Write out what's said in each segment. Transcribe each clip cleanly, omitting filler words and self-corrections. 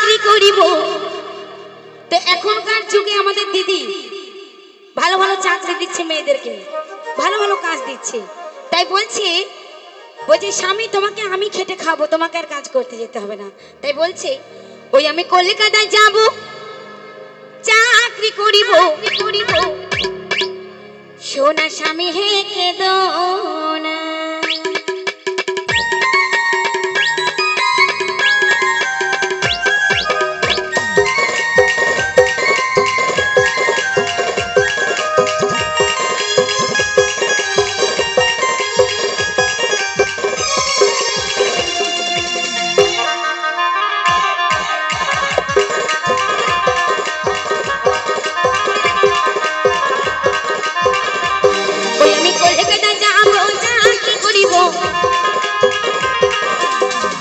চাকরি করিব। তো এখনকার যুগে আমাদের দিদি ভালো ভালো চাকরি দিচ্ছে মেয়েদেরকে, ভালো ভালো কাজ দিচ্ছে। তাই বলছে স্বামী তোমাকে আমি খেটে খাবো, তোমাকে আর কাজ করতে যেতে হবে না। তাই বলছে ওই আমি কলকাতায় যাব, চাকরি করিব, সোনা স্বামী হে কেঁদো না।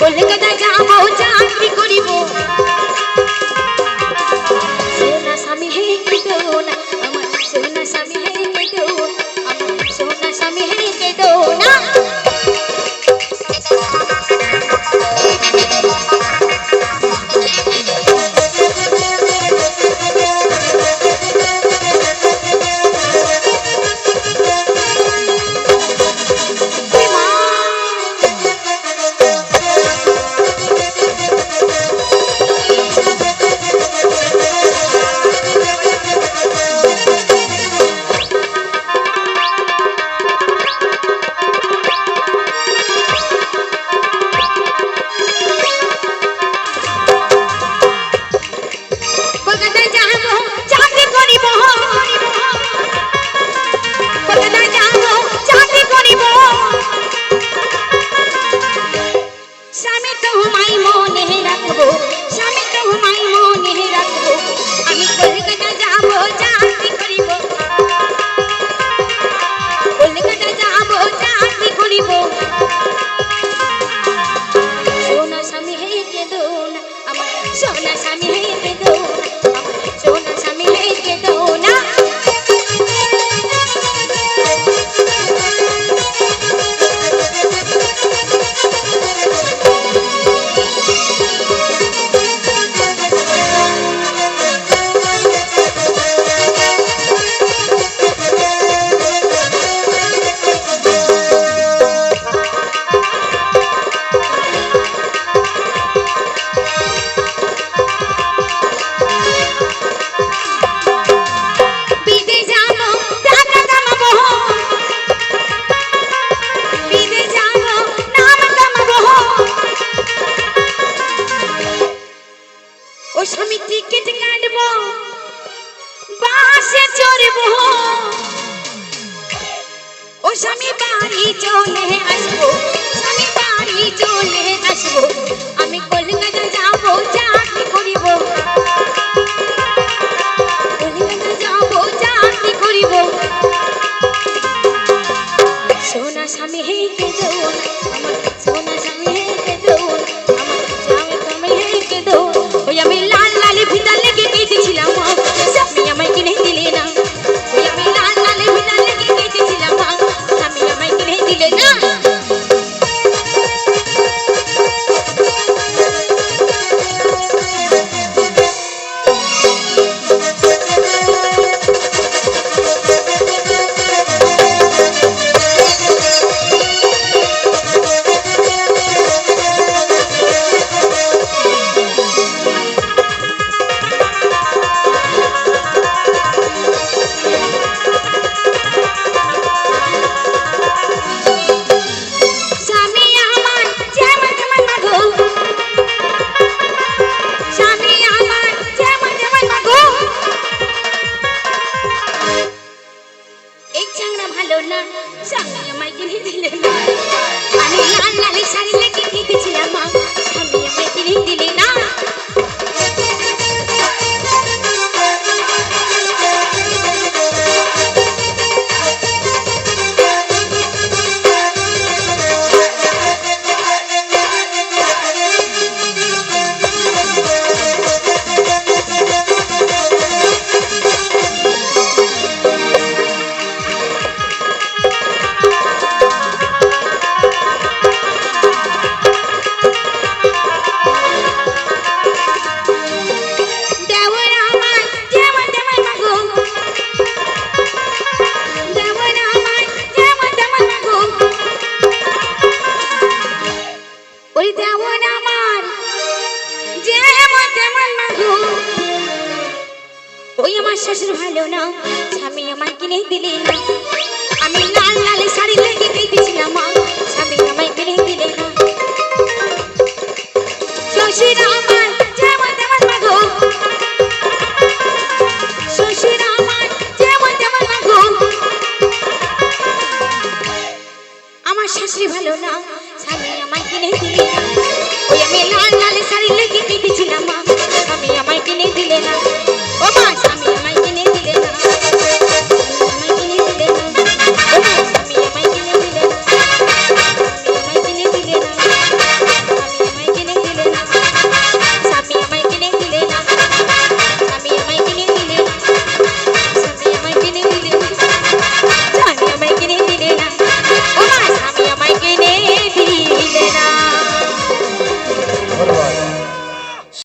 কলকাতা যাব, চাকরি করিব, সোনা স্বামী হে কেঁদো না, আমার সোনা স্বামী হে কেঁদো, আমার সোনা স্বামী হে কেঁদো না। স্বামী বাড়ি চলে আসবো, স্বামী বাড়ি চলে আসবো, আমি কলকাতা যাবো, চাকরি করিব, কলকাতা যাবো, চাকরি করিব, সোনা স্বামী হে কেঁদো না, আমার সোনা স্বামী হে কেঁদো না, আমার স্বামী হে কেঁদো। ওই আমি লাল লাল ফিতা লেগে কেঁদেছিলাম, স্বামী আমায় কিনে দিলে না, ওই আমি লাল লাল ফিতা লেগে কেঁদেছিলাম, স্বামী আমায় কিনে দিলে না। শ্বশুর ভালো না, স্বামী আমায় কিনে দিলে না। আমি লাল লাল শাড়ি লেগে দিয়েছিলাম মা, স্বামী আমায় কিনে দিলে না। শ্বশুর আমার যেমন তেমন মাগো, শ্বশুর আমার যেমন তেমন মাগো, আমার শাশুড়ি ভালো না, স্বামী আমায় কিনে দিলে না। ওই আমি লাল